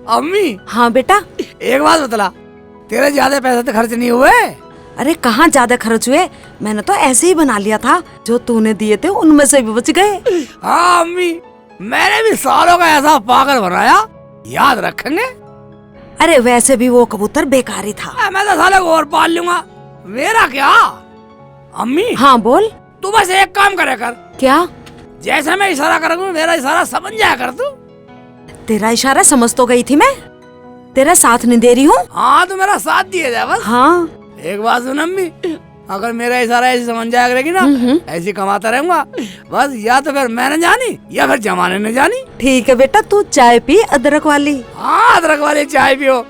अम्मी। हाँ बेटा। एक बात बतला, तेरे ज्यादा पैसे तो खर्च नहीं हुए? अरे कहाँ ज्यादा खर्च हुए, मैंने तो ऐसे ही बना लिया था, जो तूने दिए थे उनमें से भी बच गए। हाँ अम्मी, मैंने भी सालों का ऐसा पागल बनाया, याद रखेंगे। अरे वैसे भी वो कबूतर बेकार ही था। मैं तो साले को और पाल लूंगा, मेरा क्या। अम्मी। हाँ बोल। तू बस एक काम करे कर। क्या? जैसे मैं इशारा करूँगा मेरा इशारा समझ जाया कर तू। तेरा इशारा समझ तो गई थी मैं, तेरा साथ नहीं दे रही हूँ। हाँ तो मेरा साथ दिए जाए बस। हाँ एक बात सुन अम्मी, अगर मेरा इशारा ऐसे समझ जाया करेगी ना, ऐसे कमाता रहूंगा बस, या तो फिर मैंने जानी या फिर जमाने ने जानी। ठीक है बेटा, तू चाय पी अदरक वाली। हाँ अदरक वाली चाय पियो,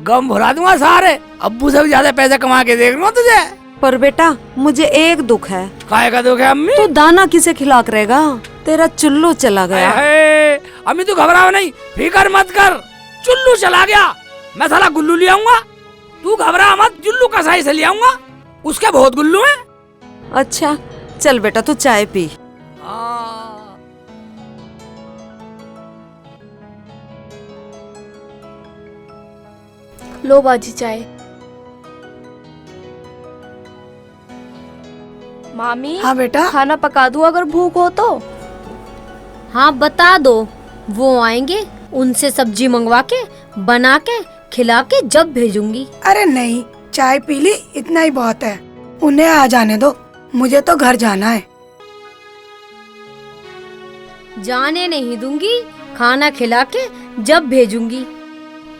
गम भुला दूंगा सारे। अब्बू से भी ज्यादा पैसे कमा के देख लूं तुझे। पर बेटा मुझे एक दुख है। काहे का दुख है अम्मी? तू दाना किसे खिला करेगा, तेरा चुल्लू चला गया। अम्मी तू घबराओ नहीं, फिकर मत कर, चुल्लू चला गया, मैं साला गुल्लू ले आऊंगा। तू घबरा मत, जुल्लू कसाई से ले आऊंगा, उसके बहुत गुल्लू हैं। अच्छा चल बेटा तू चाय पी। लो बाजी चाय। मामी। हाँ बेटा। खाना पका दूं अगर भूख हो तो? हाँ बता दो, वो आएंगे, उनसे सब्जी मंगवा के बना के खिला के जब भेजूंगी। अरे नहीं, चाय पी ली इतना ही बहुत है, उन्हें आ जाने दो, मुझे तो घर जाना है। जाने नहीं दूंगी, खाना खिला के जब भेजूंगी।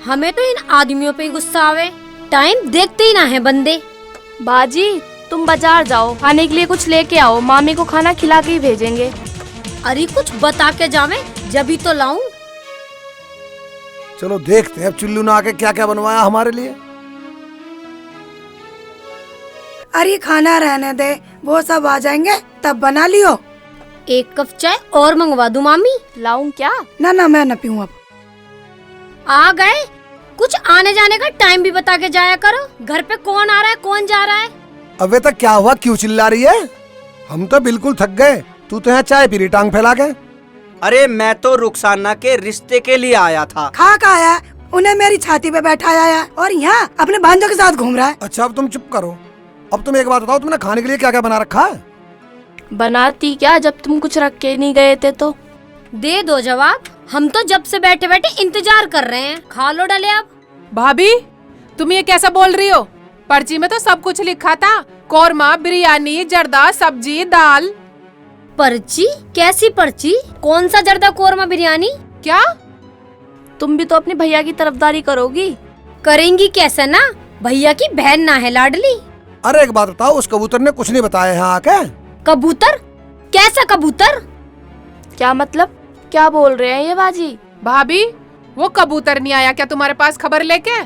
हमें तो इन आदमियों पे गुस्सा आवे, टाइम देखते ही ना है बंदे। बाजी तुम बाजार जाओ, खाने के लिए कुछ लेके आओ, मामी को खाना खिला के ही भेजेंगे। अरे कुछ बता के जावे जभी तो लाऊं। चलो देखते हैं अब चुल्लू ने आके क्या क्या बनवाया हमारे लिए। अरे खाना रहने दे, वो सब आ जाएंगे तब बना लियो। एक कप चाय और मंगवा दूं मामी? लाऊं क्या? ना ना मैं न पीऊं अब। आ गए, कुछ आने जाने का टाइम भी बता के जाया करो। घर पे कौन आ रहा है कौन जा रहा है। अबे तक क्या हुआ, क्यों चिल्ला रही है? हम तो बिल्कुल थक गए, तू तो यहाँ चाय पी रही टांग फैला के। अरे मैं तो रुखसाना के रिश्ते के लिए आया था। खा का आया, उन्हें मेरी छाती पे बैठाया है और यहाँ अपने भांजों के साथ घूम रहा है। अच्छा अब तुम चुप करो। अब तुम एक बात बताओ, तुमने खाने के लिए क्या क्या बना रखा है? बनाती क्या जब तुम कुछ रख के नहीं गए थे तो? दे दो जवाब, हम तो जब से बैठे बैठे इंतजार कर रहे हैं। खा लो डले अब। भाभी तुम ये कैसा बोल रही हो? पर्ची में तो सब कुछ लिखा था, कौरमा, बिरयानी, जर्दा, सब्जी, दाल। पर्ची? कैसी पर्ची? कौन सा जर्दा कौरमा बिरयानी? क्या तुम भी तो अपने भैया की तरफदारी करोगी? करेंगी कैसे ना, भैया की बहन ना है लाडली। अरे एक बात बताओ, उस कबूतर ने कुछ नहीं बताया यहाँ आके? कबूतर? कैसा कबूतर? क्या मतलब, क्या बोल रहे हैं ये बाजी? भाभी वो कबूतर नहीं आया क्या तुम्हारे पास खबर लेके?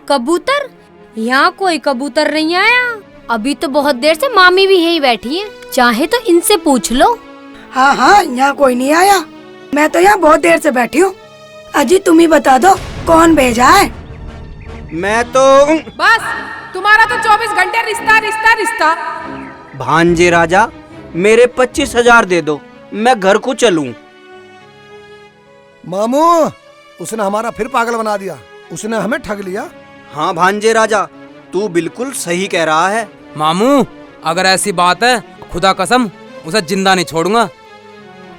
कबूतर? यहाँ कोई कबूतर नहीं आया। अभी तो बहुत देर से मामी भी यहीं बैठी है, चाहे तो इनसे पूछ लो। हाँ हाँ यहाँ कोई नहीं आया, मैं तो यहाँ बहुत देर से बैठी हूँ। अजी तुम ही बता दो कौन भेजा है? मैं तो बस तुम्हारा तो 24 घंटे रिश्ता रिश्ता रिश्ता। भांजे राजा मेरे 25,000 दे दो, मैं घर को चलूं। मामू उसने हमारा फिर पागल बना दिया, उसने हमें ठग लिया। हाँ भांजे राजा तू बिल्कुल सही कह रहा है। मामू अगर ऐसी बात है, खुदा कसम उसे जिंदा नहीं छोड़ूंगा।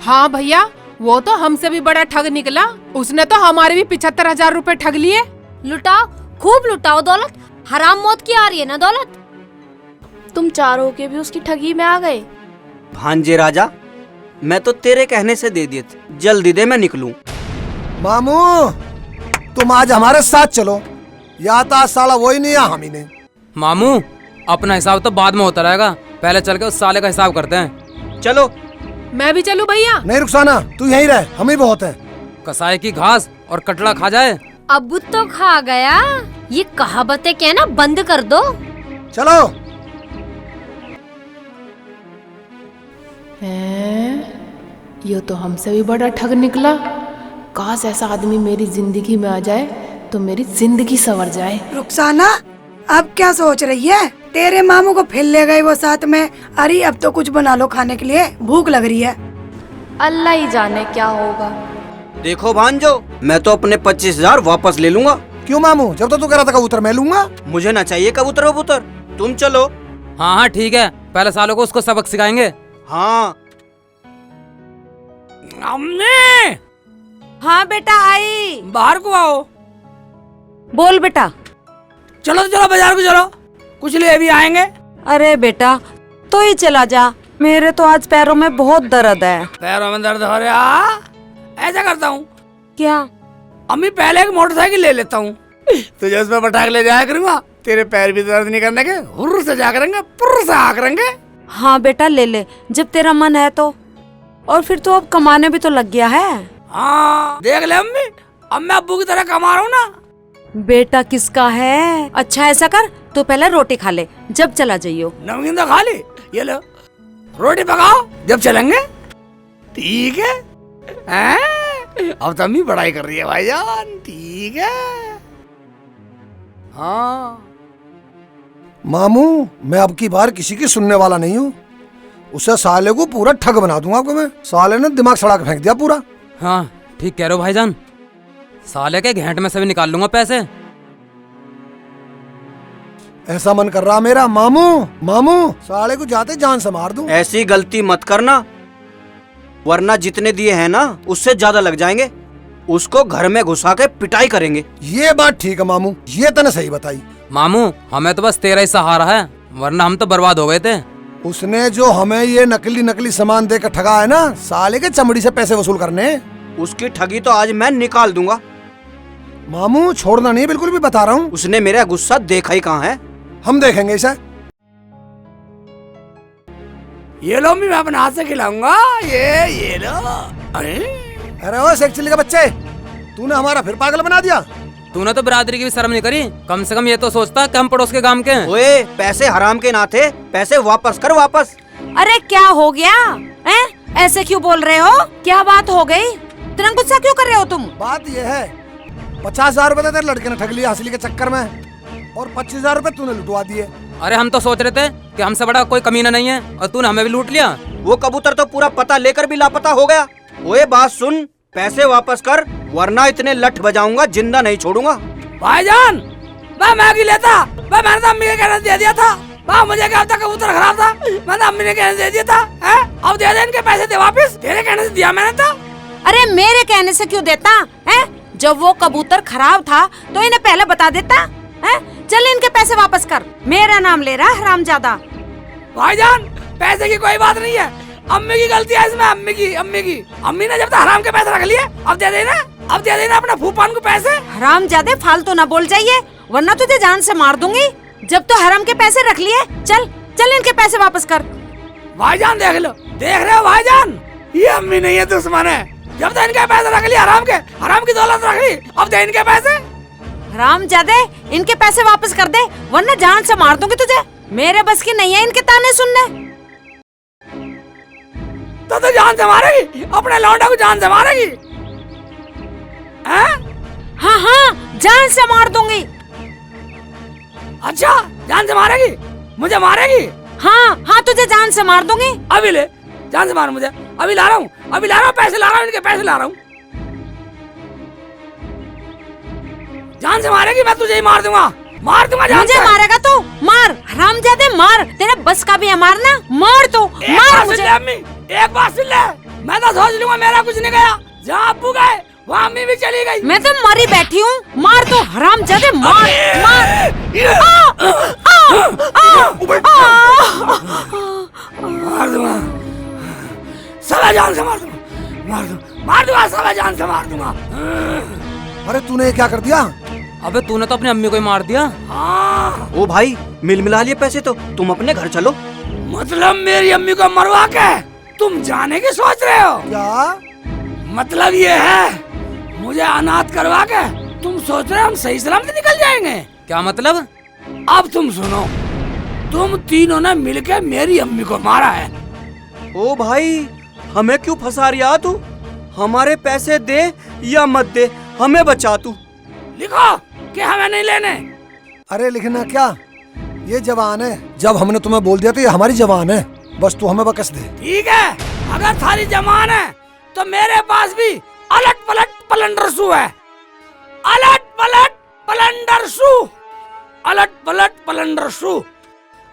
हाँ भैया वो तो हमसे भी बड़ा ठग निकला, उसने तो हमारे भी 75,000 रुपए ठग लिए। लुटाओ, खूब लुटाओ दौलत, हराम मौत की आ रही है ना दौलत। तुम चार होके भी उसकी ठगी में आ गए। भांजे राजा मैं तो तेरे कहने से दे दिए थे, जल्दी दे मैं निकलूं। मामू तुम आज हमारे साथ चलो, या तो आज साला वही नहीं या हम ही नहीं। मामू अपना हिसाब तो बाद में होता रहेगा, पहले चल के उस साले का हिसाब करते हैं। चलो। मैं भी चलूं भैया? नहीं रुखसाना तू यहीं रह, हम ही बहुत है। कसाई की घास और कटला खा जाए। अब तो खा गया, ये कहावतें कहना बंद कर दो। चलो। ये तो हमसे भी बड़ा ठग निकला। काश ऐसा आदमी मेरी जिंदगी में आ जाए तो मेरी जिंदगी संवर जाए। रुखसाना अब क्या सोच रही है? तेरे मामू को फिर ले गए वो साथ में। अरे अब तो कुछ बना लो खाने के लिए, भूख लग रही है। अल्लाह ही जाने क्या होगा। देखो भांजो, मैं तो अपने 25,000 वापस ले लूंगा। क्यों मामू, जब तो तू कह रहा था कबूतर मैं लूंगा। मुझे ना चाहिए कबूतर वबूतर, तुम चलो। हाँ हाँ ठीक है, पहले सालों को उसको सबक सिखाएंगे। हाँ अम्मी, हाँ बेटा आई। बाहर को आओ। बोल बेटा। चलो तो चलो, बाजार को चलो, कुछ ले भी आएंगे। अरे बेटा तो ही चला जा, मेरे तो आज पैरों में बहुत दर्द है। पैरों में दर्द हो रहा? ऐसा करता हूँ, क्या? अम्मी पहले एक मोटरसाइकिल ले लेता हूँ, तुझे उसमें बैठा के ले जाया करूँगा, तेरे पैर भी दर्द नहीं करने के, हुर्र से जा करेंगे, पुर्र से आ करेंगे। हाँ बेटा ले ले, जब तेरा मन है तो। और फिर तो अब कमाने भी तो लग गया है। हाँ देख ले अम्मी, अब मैं अब्बू की तरह कमा रहा हूँ ना। बेटा किसका है? अच्छा ऐसा कर, तू पहले रोटी खा ले, जब चला जाइयो। नमकीन तो खा ली, ये लो रोटी पकाओ, जब चलेंगे। ठीक है, अब तो अम्मी बड़ाई कर रही है भाईजान, ठीक है। हाँ मामू, मैं अब की बार किसी की सुनने वाला नहीं हूँ। उसे साले को पूरा ठग बना दूंगा आपको मैं। साले ने दिमाग सड़ा के फेंक दिया पूरा। हाँ ठीक कह रहे हो भाईजान, साले के घेंट में से भी निकाल लूंगा पैसे। ऐसा मन कर रहा मेरा मामू, मामू साले को जाते जान से मार दूं। ऐसी गलती मत करना, वरना जितने दिए हैं ना उससे ज्यादा लग जाएंगे। उसको घर में घुसा के पिटाई करेंगे। ये बात ठीक है मामू, ये तने सही बताई। मामू हमें तो बस तेरा ही सहारा है, वरना हम तो बर्बाद हो गए थे। उसने जो हमें ये नकली नकली सामान देकर ठगा है ना, साले के चमड़ी से पैसे वसूल करने। उसकी ठगी तो आज मैं निकाल दूंगा। मामू छोड़ना नहीं, बिल्कुल भी बता रहा हूँ। उसने मेरा गुस्सा देखा ही कहाँ है। हम देखेंगे इसे। ये लो, मैं अपने हाथ से खिलाऊंगा, ये लो। अरे ओ शेख चिल्ली का बच्चे, तूने हमारा फिर पागल बना दिया। तूने तो बिरादरी की भी शर्म नहीं करी, कम से कम ये तो सोचता कि हम पड़ोस के गांव के हैं। ओए, पैसे हराम के ना थे, पैसे वापस कर वापस। अरे क्या हो गया है? ऐसे क्यों बोल रहे हो? क्या बात हो गई? इतना गुस्सा क्यों कर रहे हो तुम? बात ये है, 50,000 रुपए तेरे लड़के ने ठग लिया असली के चक्कर में, और 25,000 रुपए तूने लुटवा दिए। अरे हम तो सोच रहे थे कि हमसे बड़ा कोई कमीना नहीं है, और तूने हमें भी लूट लिया। वो कबूतर तो पूरा पता लेकर भी लापता हो गया। ओए बात सुन, पैसे वापस कर, वरना इतने लठ बजाऊंगा जिंदा नहीं छोड़ूंगा। भाईजान, मैं मैगी लेता, मैंने तो अम्मी के कहने से दे दिया था। मुझे क्या पता कबूतर खराब था, मैं तो अम्मी ने कहने से दे दिया था। अब दे दे इनके पैसे, दे वापिस, तेरे कहने से दिया मैंने तो। अरे मेरे कहने से क्यों देता है? जब वो कबूतर खराब था तो इन्हें पहले बता देता है। चल इनके पैसे वापस कर, मेरा नाम ले रहा है हरामजादा। भाईजान पैसे की कोई बात नहीं है, अम्मी की गलती है इसमें, अम्मी की। अम्मी ने जब तक हराम के पैसे रख लिए, अब दे देना अपने फूफान को पैसे। हरामजादे फालतू ना बोल जाइए, वरना तुझे जान से मार दूंगी। जब तो हराम के पैसे रख लिए, चल इनके पैसे वापस कर। भाईजान देख रहे हो भाईजान, ये अम्मी नहीं है दुश्मन है। जब तक इनके पैसे रख लिए, हराम की दौलत रख ली, अब दे इनके पैसे। हरामजादे इनके पैसे वापस कर दे, वरना जान से मार दूंगी तुझे। मेरे बस की नहीं है इनके ताने सुनने। तो जान से मारेगी, अपने लौंडा को जान से मारेगी। हाँ जान से मार दूंगी। अच्छा जान से मारेगी, मुझे मारेगी? हाँ तुझे जान से मार दूंगी। अभी ले, जान से मार मुझे, अभी ला रहा हूँ, पैसे ला रहा हूँ, इनके पैसे ला रहा हूँ। जान से मारेगी, मैं तुझे ही मार दूंगा जान मुझे से। मारेगा तू? मार हरामजादे मार, तेरे बस का भी है मारना, मार तू, मार मुझे। अम्मी एक बात सुन ले, मैं तो सोच लूंगा मेरा कुछ नहीं गया, जहाँ अब्बू गए वहाँ अम्मी भी चली गई। मैं तो मरी बैठी हूँ, मार तू हरामजादे, मार। मार दूंगा, सब जान से मार दूंगा, सब जान से मार दूंगा। अरे तूने ये क्या कर दिया? अबे तूने तो अपनी अम्मी को ही मार दिया। ओ भाई, मिला लिए पैसे तो तुम अपने घर चलो। मतलब मेरी अम्मी को मरवा के तुम जाने की सोच रहे हो? क्या मतलब ये है, मुझे अनाथ करवा के तुम सोच रहे हो हम सही सलामत निकल जाएंगे? क्या मतलब? अब तुम सुनो, तुम तीनों ने मिलकर मेरी अम्मी को मारा है। ओ भाई, हमें क्यों फंसा रहा तू? हमारे पैसे दे या मत दे, हमें बचा तू। लिखो कि हमें नहीं लेने। अरे लिखना क्या, ये जवान है, जब हमने तुम्हें बोल दिया तो ये हमारी जवान है, बस तू हमें बकस दे। ठीक है, अगर थारी जमान है तो मेरे पास भी अलट पलट पलंडर सू है। अलट पलट पलंडर सू, अलट पलट पलंडर सू,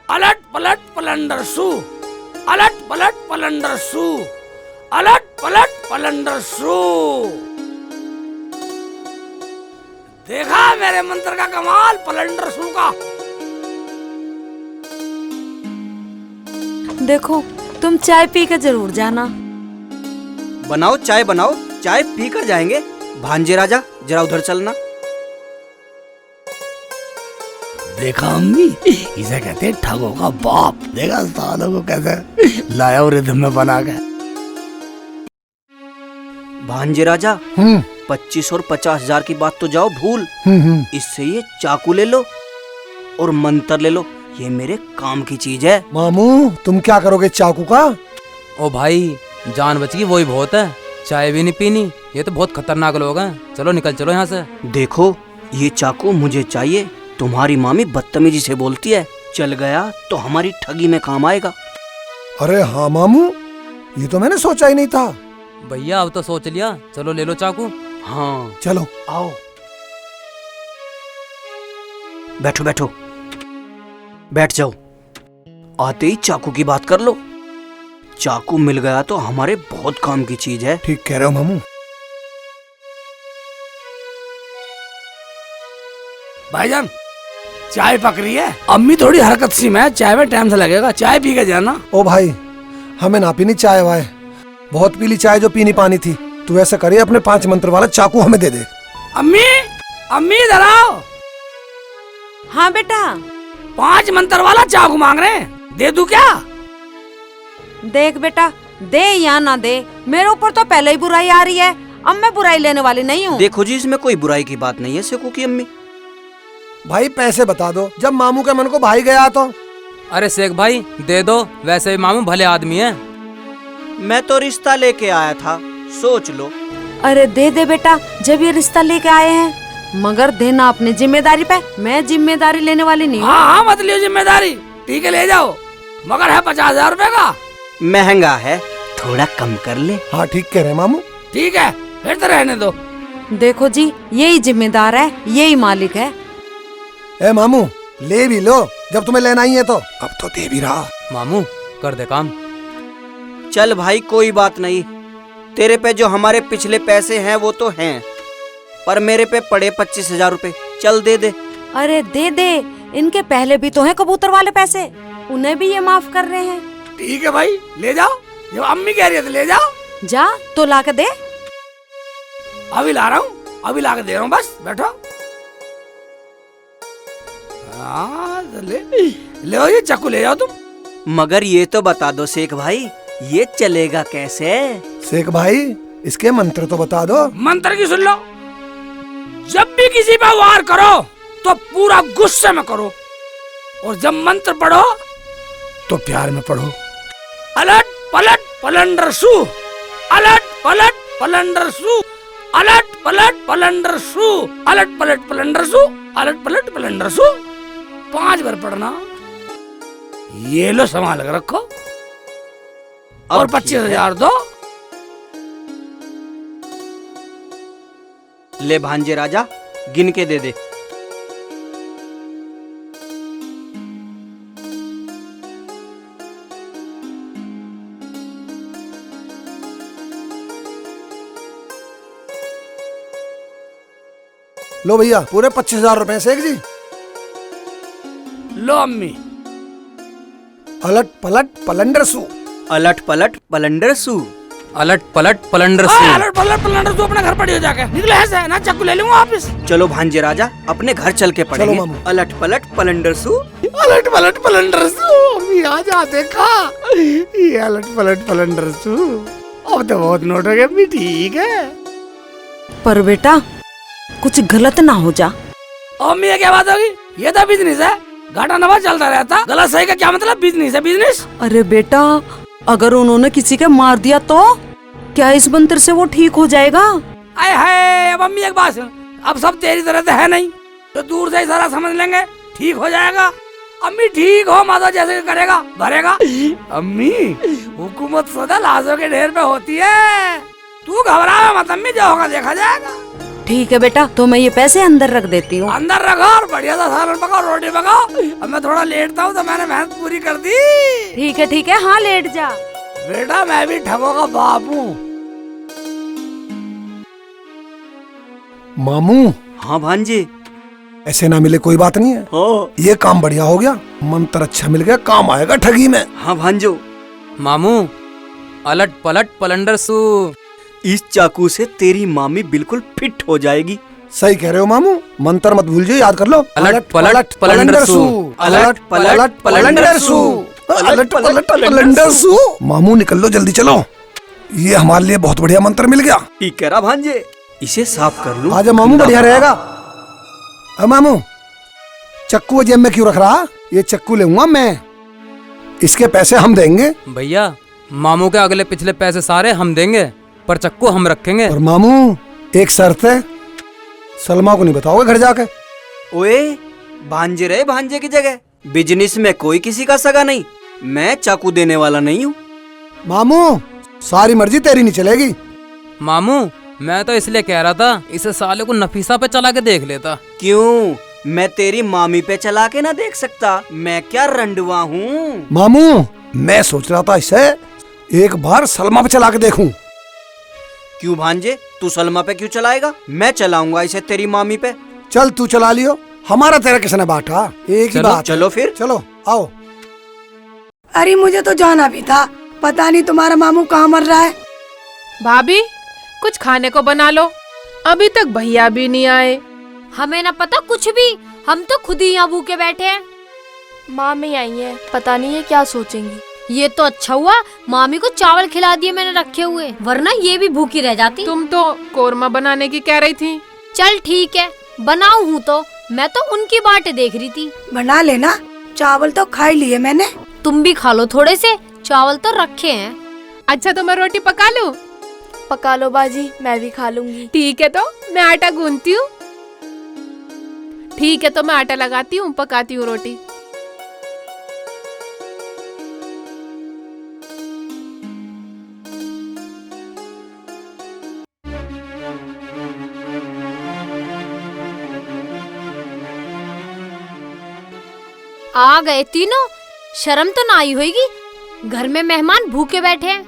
अलट पलट पलंडर सू, अलट पलट पलंडर सू, अलट पलट पलंडर सू। देखा मेरे मंत्र का कमाल पलंडर सू का। देखो तुम चाय पी के जरूर जाना। बनाओ चाय बनाओ, चाय पी कर जाएंगे। भांजे राजा जरा उधर चलना। देखा अम्मी, इसे कहते हैं ठगों का बाप। देखा सालों को कैसे लाया और रिदम में बना के। भांजे राजा 25 और 50,000 की बात तो जाओ भूल। इससे ये चाकू ले लो और मंत्र ले लो, ये मेरे काम की चीज है। मामू तुम क्या करोगे चाकू का? ओ भाई जान बच गई वही बहुत है, चाय भी नहीं पीनी। ये तो बहुत खतरनाक लोग हैं, चलो निकल चलो यहाँ से। देखो ये चाकू मुझे चाहिए, तुम्हारी मामी बदतमीजी से बोलती है, चल गया तो हमारी ठगी में काम आएगा। अरे हाँ मामू, ये तो मैंने सोचा ही नहीं था। भैया अब तो सोच लिया, चलो ले लो चाकू। हाँ चलो आओ, बैठो बैठो, बैठ जाओ। आते ही चाकू की बात कर लो। चाकू मिल गया तो हमारे बहुत काम की चीज है। ठीक कह रहे हो मामू। भाईजान चाय पक रही है, अम्मी थोड़ी हरकत सी में है, चाय में टाइम से लगेगा, चाय पी के जाना। ओ भाई हमें ना पीनी चाय वाय, बहुत पी ली चाय जो पीनी पानी थी। तू ऐसा करिए अपने 5 मंत्र वाला चाकू हमें दे दे। अम्मी, अम्मी इधर आओ। हाँ बेटा। 5 मंत्र वाला चाकू मांग रहे हैं, दे दूं क्या? देख बेटा, दे या ना दे, मेरे ऊपर तो पहले ही बुराई आ रही है। अब मैं बुराई लेने वाली नहीं हूँ। देखो जी इसमें कोई बुराई की बात नहीं है सेकू की अम्मी। भाई पैसे बता दो, जब मामू के मन को भाई गया तो। अरे शेख भाई दे दो, वैसे भी मामू भले आदमी है। मैं तो रिश्ता लेके आया था, सोच लो। अरे दे दे बेटा, जब ये रिश्ता लेके आए हैं, मगर देना अपनी जिम्मेदारी पे। मैं जिम्मेदारी लेने वाली नहीं हूँ। हाँ हाँ मत लियो जिम्मेदारी, ठीक है ले जाओ, मगर है 50,000 रुपए का। महंगा है, थोड़ा कम कर ले। हाँ ठीक कह रहे मामू। ठीक है फिर तो रहने दो। देखो जी यही जिम्मेदार है, यही मालिक है। ए मामू ले भी लो, जब तुम्हें लेना ही है तो। अब तो दे भी रहा। मामू कर दे काम। चल भाई कोई बात नहीं, तेरे पे जो हमारे पिछले पैसे हैं वो तो हैं, पर मेरे पे पड़े 25,000 रुपए, चल दे दे। अरे दे दे, इनके पहले भी तो हैं कबूतर वाले पैसे, उन्हें भी ये माफ कर रहे हैं। ठीक है भाई ले जाओ, जब अम्मी कह रही है तो ले जाओ। जा तो ला के दे। अभी ला रहा हूँ, अभी ला के दे रहा हूँ, बस बैठो। हाँ तो ले ये चाकू ले जाओ तुम। मगर ये तो बता दो शेख भाई, ये चलेगा कैसे? शेख भाई इसके मंत्र तो बता दो। मंत्र की सुन लो, जब भी किसी पे वार करो तो पूरा गुस्से में करो, और जब मंत्र पढ़ो तो प्यार में पढ़ो। अलट पलट पलंडर सू, अलट पलट पलंडर सू, अलट पलट पलंडर सू, अलट पलट पलंडर सू, अलट पलट पलंडर सू। 5 बार पढ़ना। ये लो संभाल कर रखो, और 25,000 दो। ले भांजे राजा गिन के दे दे। लो भैया पूरे 25,000 रुपए शेख जी। लो अम्मी। अलट पलट पलंडर सू, अलट पलट पलंडर सू, अलट पलट पलंडर अलट पलट पलंडर सू। अपने घर पड़ी हो जाके निकले ऐसे ना, चाकू ले लूंगा वापिस। चलो भांजे राजा अपने घर चल के पढ़ेंगे। चलो मामू। अलट पलट पलंडर सू, अलट पलट पलंडर सू। अम्मी आ जा देखा, ये अलट पलट पलंडर सू। अब तो बहुत नोट हो गए अम्मी, ठीक है। पर बेटा कुछ गलत ना हो जा। अम्मी ये क्या बात होगी, ये तो बिजनेस है, घाटा नफा चलता रहता। गलत सही का क्या मतलब, बिजनेस है बिजनेस। अरे बेटा अगर उन्होंने किसी के मार दिया तो क्या इस मंत्र से वो ठीक हो जाएगा? आए हाय, अब अम्मी एक बात सुन, अब सब तेरी तरह से है नहीं, तो दूर से ही सारा समझ लेंगे, ठीक हो जाएगा। अम्मी ठीक हो, माता जैसे करेगा भरेगा। अम्मी हुकूमत सदा लाशों के ढेर पे होती है, तू घबरा मत अम्मी, जो होगा देखा जाएगा। ठीक है बेटा, तो मैं ये पैसे अंदर रख देती हूँ। अंदर रखो और बढ़िया सा सालन पकाओ, रोटी पकाओ। अब मैं थोड़ा लेटता हूँ तो मैंने मेहनत पूरी कर दी। ठीक है, हाँ लेट जा। बेटा मैं भी ठगों का बाप हूँ। मामू हाँ भांजे। ऐसे ना मिले कोई बात नहीं है। हाँ ये काम बढ़िया हो गया, मंत्र अच्छा मिल गया, काम आएगा ठगी में। हाँ भांजो, मामू अलट पलट पलंडर सू। इस चाकू से तेरी मामी बिल्कुल फिट हो जाएगी। सही कह रहे हो मामू, मंत्र मत भूल जाइए, याद कर लो। अलट पलट पलंडर सू। अलट पलट पलंडर सू। अलट पलट पलंडर सू। मामू निकल लो, जल्दी चलो, ये हमारे लिए बहुत बढ़िया मंत्र मिल गया। ठीक कह रहा भांजे, इसे साफ कर लूं। आजा मामू, बढ़िया रहेगा। अब मामू चक्कू जेब में क्यों रख रहा? ये चक्कू लूंगा मैं, इसके पैसे हम देंगे। भैया मामू के अगले पिछले पैसे सारे हम देंगे, पर चक्कू हम रखेंगे। और मामू एक शर्त है, सलमा को नहीं बताओगे घर जाके। ओए भांजे रहे भांजे की जगह, बिजनेस में कोई किसी का सगा नहीं, मैं चाकू देने वाला नहीं हूँ। मामू सारी मर्जी तेरी नहीं चलेगी। मामू मैं तो इसलिए कह रहा था, इसे साले को नफीसा पे चला के देख लेता। क्यों, मैं तेरी मामी पे चला के ना देख सकता? मैं क्या रंडवा हूँ? मामू मैं सोच रहा था इसे एक बार सलमा पे चला के देखूं। क्यों भांजे, तू सलमा पे क्यों चलाएगा? मैं चलाऊंगा इसे तेरी मामी पे। चल तू चला लियो, हमारा तेरा किसने बांटा, एक ही बात। चलो फिर, चलो आओ। अरे मुझे तो जाना भी था, पता नहीं तुम्हारा मामू कहाँ मर रहा है। भाभी कुछ खाने को बना लो, अभी तक भैया भी नहीं आए। हमें ना पता कुछ भी, हम तो खुद ही यहाँ भूखे बैठे हैं। मामी आई है, पता नहीं है क्या सोचेंगी। ये तो अच्छा हुआ मामी को चावल खिला दिए मैंने रखे हुए, वरना ये भी भूखी रह जाती। तुम तो कोरमा बनाने की कह रही थी। चल ठीक है, बनाऊं हूँ तो, मैं तो उनकी बातें देख रही थी। बना लेना, चावल तो खा ही लिए मैंने। तुम भी खा लो थोड़े से, चावल तो रखे हैं। अच्छा तो मैं रोटी पका लूं? पका लो बाजी, मैं भी खा लूंगी। ठीक है, तो मैं आटा गूंथती हूँ। ठीक है, तो मैं आटा लगाती हूँ, पकाती हूँ रोटी। आ गए तीनों, शर्म तो ना आई होगी, घर में मेहमान भूखे बैठे हैं।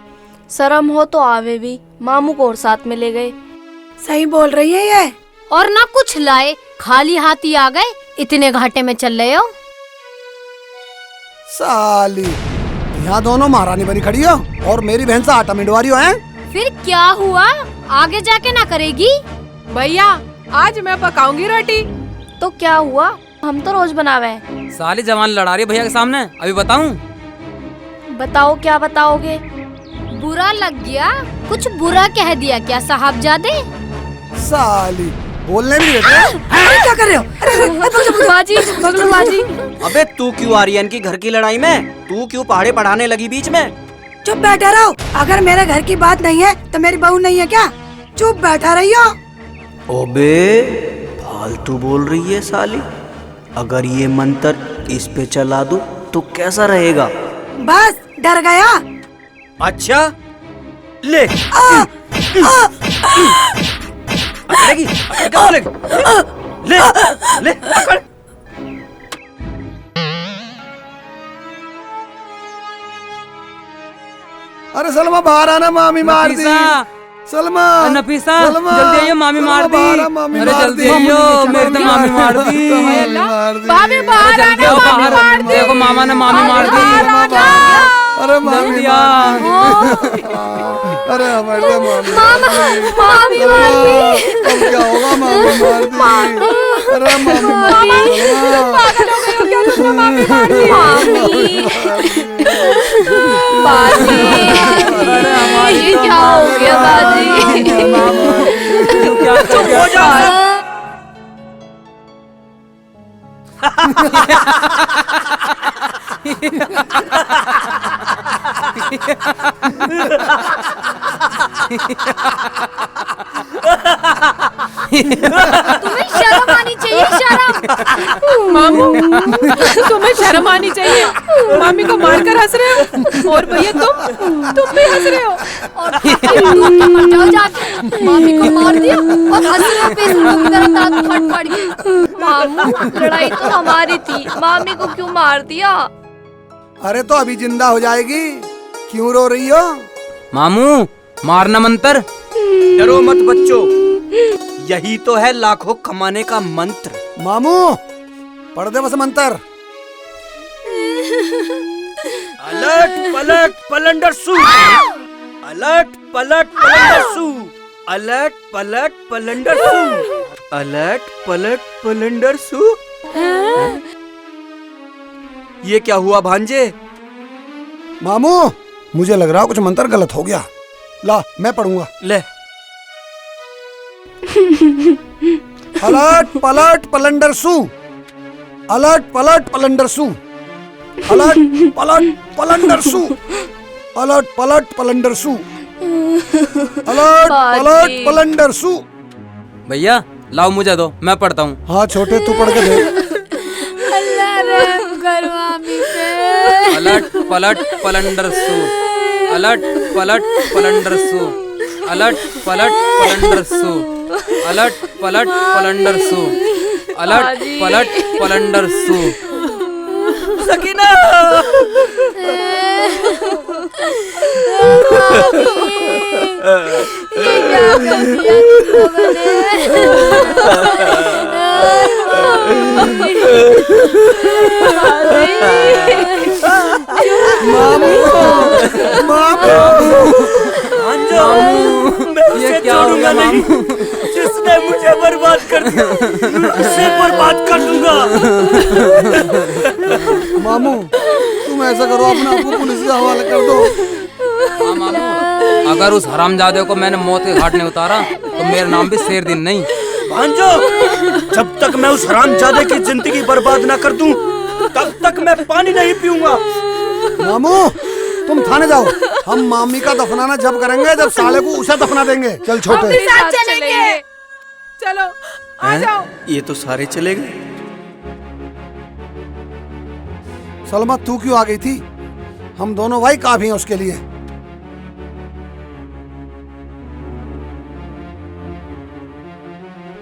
शर्म हो तो आवे भी, मामू को और साथ में ले गए। सही बोल रही है ये। और ना कुछ लाए, खाली हाथ ही आ गए, इतने घाटे में चल रहे हो। साली यहाँ दोनों महारानी बनी खड़ी हो और मेरी बहन से आटा मिंडवा रही हो हैं? फिर क्या हुआ, आगे जाके ना करेगी? भैया आज मैं पकाऊंगी रोटी। तो क्या हुआ, हम तो रोज बनावे हैं। साली जवान लड़ा रही है भैया के सामने, अभी बताऊं? बताओ क्या बताओगे? बुरा लग गया, कुछ बुरा कह दिया क्या साहबजादे? साली बोलने भी देते हैं। अरे क्या कर रहे हो? बाजी पकड़ो बाजी। अबे तू क्यों आर्यन की घर की लड़ाई में, तू क्यों पहाड़े पढ़ाने लगी बीच में? चुप बैठा रहो, अगर मेरे घर की बात नहीं है तो मेरी बहू नहीं है क्या? चुप बैठा रही हो। ओबे फालतू बोल रही है साली, अगर ये मंत्र इस पे चला दूं तो कैसा रहेगा? बस डर गया। अच्छा ले पकड़ेगी, पकड़ क्या बोलेगी? ले ले पकड़। अरे सलमा बाहर आना, मामी मार दी। नफीसा, सलमा नफीसा सलमा, जल्दी आइयो, मामी मार दी। बाहर आ, मामी अरे मार जल्दी दी। आइयो, मेरी तो मामी मार दी। भाभी बाहर जल्दी आना, आओ मामी बाहर, मार दी। देखो मामा ने मामी मार दी। अरे मामी जल्दी मार आ। दी। अरे हमारे तो मामी मामी मार दी। अब क्या होगा, मामी मार दी। अरे मामी मार बाजी ये क्या हो गया बाजी? चुप हो जा। तुम्हें शर्म आनी चाहिए, शर्म। मामू तुम्हें शर्म आनी चाहिए, मामी को मारकर हंस रहे हो और भैया तुम भी हंस रहे हो। और मर जाओ जाके, मामी को मार दिया और हंस रहे हो फेसबुक की तरह दांत फट फट के। मामू लड़ाई तो हमारी थी, मामी को क्यों मार दिया? अरे तो अभी जिंदा हो जाएगी, क्यों रो रही हो? मामू मारना मंत्र। डरो मत बच्चों, यही तो है लाखों कमाने का मंत्र। मामू पढ़ दे बस मंत्र। अलट पलट पलंडर सू, अलट पलट पलंडर सू, अलट पलट पलंडर सू, अलट पलट पलंडर सू। ये क्या हुआ भांजे? मामू मुझे लग रहा है कुछ मंत्र गलत हो गया। ला मैं पढ़ूंगा। ले अलट पलट पलंडर सू, अलट पलट पलंडर सू, अलट पलट पलंडर सू, अलट पलट पलंडर सू, अलट पलट पलंडर सू। भैया लाओ मुझे दो, मैं पढ़ता हूँ। हाँ छोटे तू पढ़ के दे। अल्लाह रहम कर मामी पे। अलट पलट पलंडर सू, अलट पलट पलंडर सू, अलट पलट पलंडर सू, अलट पलट पलंडर सू, अलट पलट पलंडर सू। सकीना ये क्या हो गया नहीं, जिसने मुझे बर्बाद कर दिया उसे बर्बाद कर दूंगा। मामू तुम ऐसा करो, अपने आप को पुलिस के हवाले कर दो। हाँ मामू, अगर उस हरामजादे को मैंने मौत के घाट नहीं उतारा तो मेरा नाम भी शेरदिन नहीं। भांजो, जब तक मैं उस हरामजादे की जिंदगी बर्बाद ना कर दूं, तब तक मैं पानी नहीं पीऊंगा। मामू तुम थाने जाओ, हम मामी का दफनाना जब करेंगे जब साले को उसे दफना देंगे। चल छोटे साथ चलेंगे। चलो आ जाओ। ये तो सारे चले गए। सलमा तू क्यों आ गई थी? हम दोनों भाई काफी हैं उसके लिए।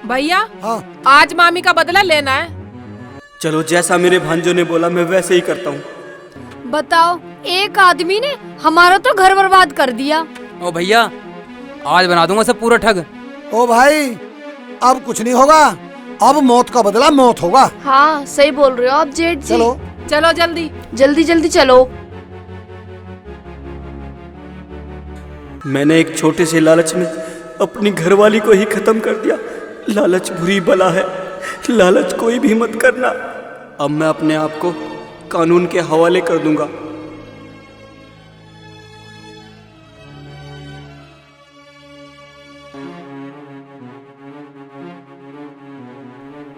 भैया हाँ आज मामी का बदला लेना है। चलो जैसा मेरे भांजो ने बोला मैं वैसे ही करता हूँ। बताओ, एक आदमी ने हमारा तो घर बर्बाद कर दिया। ओ भैया आज बना दूंगा सब पूरा ठग। ओ भाई अब कुछ नहीं होगा, अब मौत का बदला मौत होगा। हाँ सही बोल रहे हो आप जेठ जी। चलो चलो जल्दी जल्दी जल्दी चलो। मैंने एक छोटे से लालच में अपनी घरवाली को ही खत्म कर दिया। लालच बुरी बला है, लालच कोई भी मत करना। अब मैं अपने आप को कानून के हवाले कर दूंगा।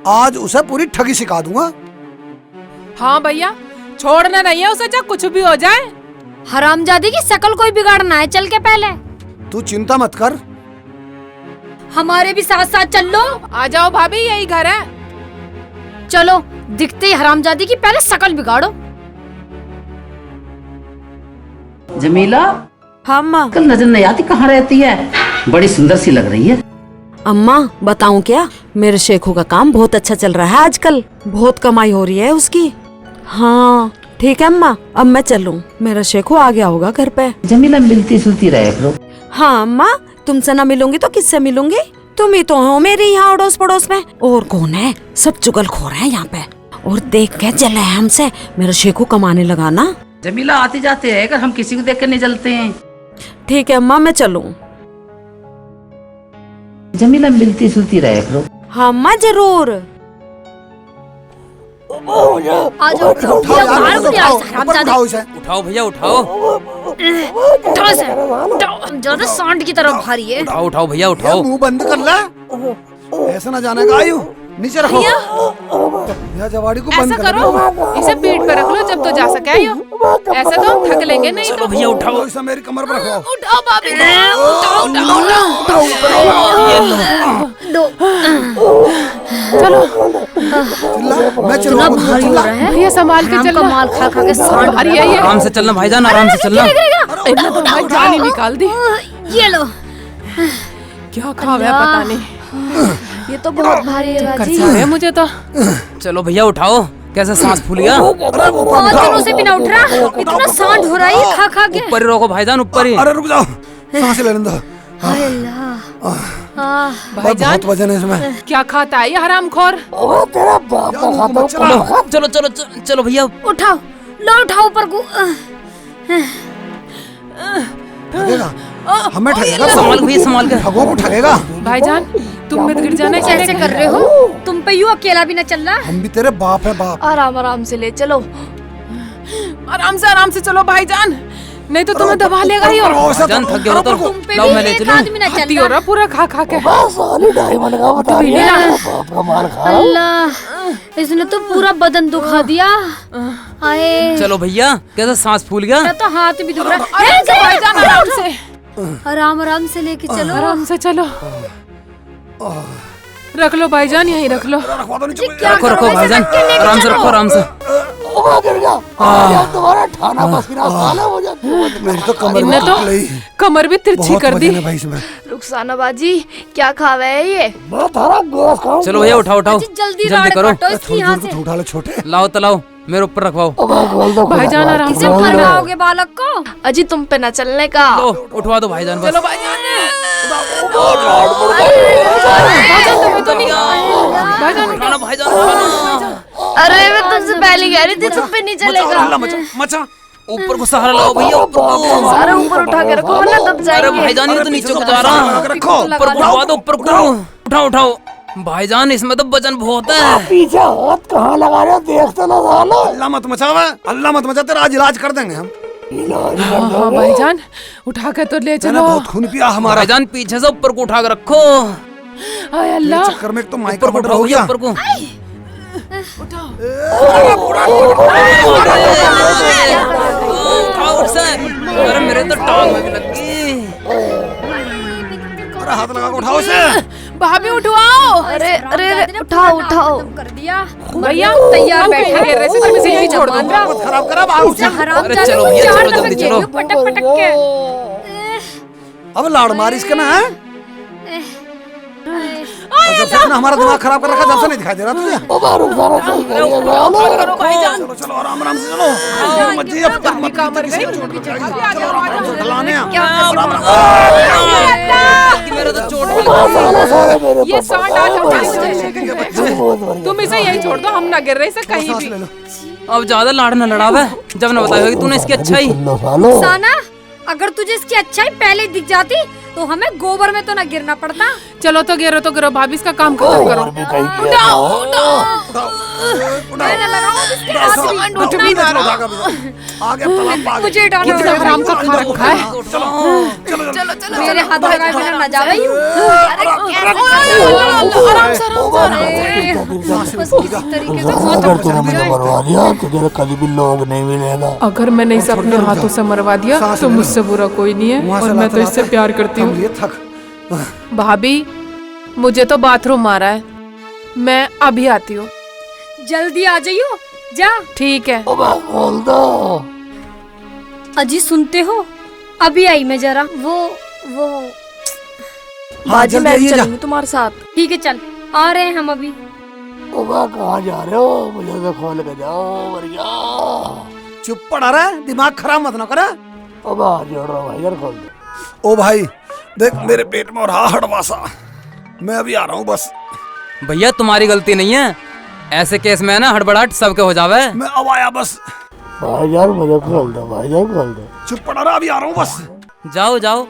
आज उसे पूरी ठगी सिखा दूंगा। हाँ भैया छोड़ना नहीं है उसे, चाहे कुछ भी हो जाए। हरामजादी की शक्ल कोई बिगाड़ना है, चल के पहले। तू चिंता मत कर। हमारे भी साथ साथ चल लो। आ जाओ भाभी, यही घर है। चलो, दिखते ही हरामजादी की पहले शक्ल बिगाड़ो। जमीला हाँ अम्मा। कल नजर नहीं आती, कहाँ रहती है? बड़ी सुंदर सी लग रही है। अम्मा बताऊं क्या, मेरे शेखू का काम बहुत अच्छा चल रहा है आजकल, बहुत कमाई हो रही है उसकी। हाँ ठीक है अम्मा, अब मैं चलूं, मेरा शेखू आ गया होगा घर पे। जमीला मिलती सुलती रहे करो। हाँ अम्मा, तुमसे ना मिलूंगी तो किससे मिलूंगी? तुम ही तो हो मेरे यहाँ अड़ोस पड़ोस में, और कौन है? सब चुगलखोर हैं यहाँ पे, और देख के जले हैं हमसे। मेरा शेखू कमाने लगा ना। जमीला आते जाते है, अगर हम किसी को देख कर नहीं जलते हैं। ठीक है अम्मा, मैं चलूं। जमीला मिलती सुलती रहे करो। हाँ अम्मा जरूर। आ जाओ। उठाओ इसे। उठाओ भैया उठाओ। उठाओ इसे, उठाओ। ज्यादा सांड की तरह भारी है। उठाओ उठाओ भैया उठाओ। मुंह बंद कर ले, ऐसा ना जाने का। आयु नीचे रखो। यह जवाड़ी को बंद ऐसा कर करो, इसे पीठ पे रख लो जब तो जा सके। आयो, ऐसे तो हम थक लेंगे नहीं। चलो भैया उठाओ। इसे मेरी कमर पर रखो। उठाओ भाभी, उठाओ उठाओ उठाओ। चलो मैं इतना चलूंगा भारी हो रहा है। भैया संभाल के हराम का चलना। माल खा खा के सांड अरे ये आराम से चलना भाईजान, आराम से चलना। इतना तो भाई जान ही निकाल दी। ये लो। क्या खावे है पता नहीं। ये तो बहुत भारी है कर बाजी। जा रहे हैं मुझे तो। चलो भैया उठाओ, कैसे सांस फूल गया। बहुत दिनों से भी ना उठ रहा, इतना सांड हो रहा है ये खा खा के। ऊपर ही रोको भाईजान, ऊपर ही। अरे रुक जाओ, सांस ले लेने दो। हाय अल्लाह। भाईजान बहुत वजन है इसमें। क्या खाता है ये हरामखोर। चलो चलो चलो चलो भैया। उठाओ, लो उठाओ ऊपर को। ठगेगा हमें, ठगेगा। संभाल के भैया, संभाल के। ठगों को ठगेगा। भाईजान तुम मत गिर जाना। कैसे कर रहे हो तुम पे? यूं अकेला भी ना चल रहा। हम भी तेरे बाप है, बाप। आराम आराम से ले चलो। आराम से चलो भाईजान, नहीं तो तुम्हें दबा लेगा ही। और भाईजान थक गए हो तो तुम पे लाओ भी मैं ले एक चलूं। आदमी ना चल हत्ती हो रहा पूरा खा खा के। अल्लाह, इसने तो पूरा बदन दुखा दिया। आए चलो भैया, कैसे सांस फूल गया। मेरा तो हाथ भी दुख रहा है। भाईजान आराम से, आराम आराम से लेके चलो। आराम से चलो। रख लो भाईजान, यहीं रख लो। क्या रखो रखो भाईजान, आराम से रखो, आराम से। मेरी तो कमर इनने तो में कमर भी तिरछी कर दी। भाई इसमें। रुखसाना बाजी क्या खावे है ये? चलो भैया उठाओ उठाओ, जल्दी जल्दी करो। काटो इसकी यहाँ से। उठा ले छोटे। लाओ तलाओ, मेरे ऊपर रखवाओ। भाईजान आराम से। इसे फरमाओगे बालक को? अजी तुम पे न चलने का। लो उठवा दो भाईजान, बस। चलो भाईजान। भाईजान उठाना भाईजान, उठाना। अरे मैं तुमसे पहले कह रही थी तुम पे नहीं चलेगा। मचा ऊपर को सहारा लगाओ भैया, ऊपर को। सारा ऊपर उठा के रखो वरना दब अरे जाएंगे। भाईजान ये तो नीचे को जा रहा। ऊपर को उठवा दो, ऊपर को। उठाओ उठाओ भाईजान, इसमें तो वजन बहुत है। पीछे हाथ कहाँ लगा रहे हो, देख तो ना सालो। अल्लाह मत मचावा, अल्लाह मत मचा, तेरा आज इलाज कर देंगे हम। हाँ भाईजान उठा के तो ले चलो। बहुत खून पिया हमारा। भाईजान पीछे से ऊपर को उठा के रखो। हाय अल्लाह, चक्कर में एक तो माइक ऊपर को उठाओ भैया, ऊपर को। उठाओ उठ से। अरे मेरे तो टांग में भी लग गई। अरे हाथ लगा के उठाओ इसे। भाभी उठवाओ। अरे अरे उठाओ उठाओ। कर दिया भैया तैयार हम बैठे कहीं गिर रहे थे, तुम इसे यहीं छोड़ दो। बहुत खराब करा बाबू। अरे चलो भैया, चलो जल्दी चलो। पटक पटक के। अब लाड़ मार इसके ना है। जब से इसने हमारा दिमाग खराब कर रखा, जब से नहीं दिखाई दे रहा तुझे। चलो चलो आराम आराम से चलो। मत जी, अब तक मत मर गई। ढलाने हैं। मेरा तो चोट लग गई। ये सांड आज हमारे। तुम इसे यहीं छोड़ दो, हम ना गिर रहे इसे कहीं भी। अब ज्यादा लाड़ न लड़ावे, जब न बताया कि तूने इसकी अच्छाई। साना, अगर तुझे इसकी अच्छाई पहले दिख जाती तो हमें गोबर में तो ना गिरना पड़ता। चलो तो गिरो भाभी, इसका काम खत्म करो। उठाओ उठाओ। मैं ना लगाऊं इसके हाथ भी। उठ भी ना रहा। आगे तालाब आगे। मुझे डालो। कितने हराम का खा रखा है। चलो चलो मेरे हाथ लगाए बिना ना जावे यूं। आराम से कभी भी लोग नहीं मिलेगा। अगर मैंने इसे अपने हाथों से मरवा दिया तो मुझसे बुरा कोई नहीं है, और मैं तो इससे प्यार करती हूँ। भाभी मुझे तो बाथरूम मारा है, मैं अभी आती हूँ। जल्दी आ जाइयो। जा। ठीक है। अजी सुनते हो, अभी आई मैं जरा। वो बाजी मैं भी चलूंगी तुम्हारे साथ। ठीक है चल, आ रहे हैं हम अभी। कहाँ जा रहे हो? मुझे तो खोल के जाओ बढ़िया। चुप पड़ा रहा, दिमाग खराब मत ना करा। भाई यार खोल दे। ओ भाई देख, मेरे पेट में रहा हड़वासा, मैं अभी आ रहा हूँ बस। भैया तुम्हारी गलती नहीं है, ऐसे केस में ना हड़बड़ाहट सबके हो जावे। मैं अब आया बस। भाई यार मुझे खोल दो, भाई यार खोल दो। चुप पड़ा रहा, अभी आ रहा हूँ बस। जाओ जाओ,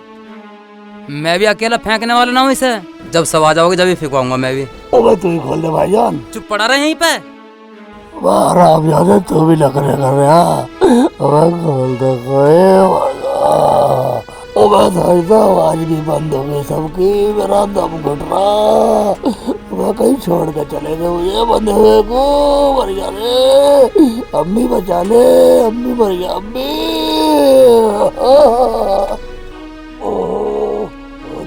मैं भी अकेला फेंकने वाला ना हूँ इसे। जब सब आ जाओगे जब ही फेंकवाऊंगा मैं भी। ओ तू ही खोल दे भाईजान। चुप पड़ा रहे यहीं पे। तू भी नखरे कर रहा। खोल दो आवाज भी बंद हो गई सबकी, मेरा दम घुट रहा। मैं कहीं छोड़ के चले गए मुझे बंदे हुए को। मर गया रे, अम्मी बचा ले, अम्मी मर गया, अम्मी।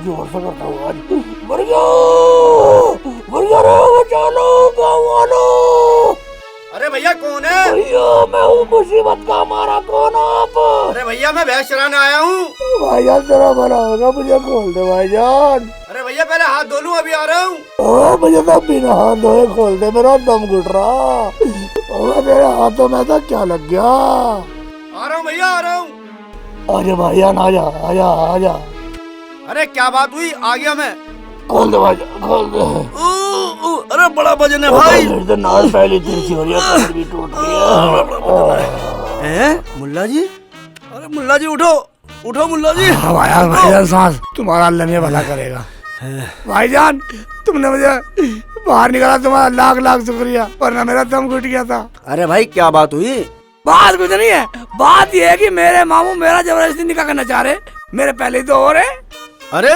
जोर से करता हूँ आज, मर गया चलो गाँव वालो। अरे भैया कौन है? भैया मैं हूँ मुसीबत का मारा, कौन हो आप? अरे भैया मैं भैंस चराने आया हूँ। भाईजान तेरा भला होगा, मुझे खोल दे भाईजान। अरे भैया पहले हाथ धो लूं, अभी आ रहा हूँ। मुझे तो बिना हाथ धोए खोल दे, मेरा दम घुट रहा। मेरे हाथों में तो क्या लग गया? आ रहा हूँ भैया, आ रहा हूँ। आजा भाईजान, आजा आजा आजा। अरे क्या बात हुई? आ गया मैं। खोल दे भाईजान, खोल दे। अरे बड़ा वजन है भाई। तो नाल पहली तिरछी हो रही है, पैर भी टूट रही है। मुल्ला जी, अरे मुल्ला जी उठो, उठो मुल्ला जी। भाईजान सांस तुम्हारा अल्लाह ने भला करेगा। भाईजान तुमने मुझे बाहर निकाला, तुम्हारा लाख लाख शुक्रिया, वरना मेरा दम घुट गया था। अरे भाई क्या बात हुई? बात कुछ नहीं है, बात यह है कि मेरे मामू मेरा जबरदस्ती निकाह करना चाह रहे, मेरे पहले ही तो हो रहे। अरे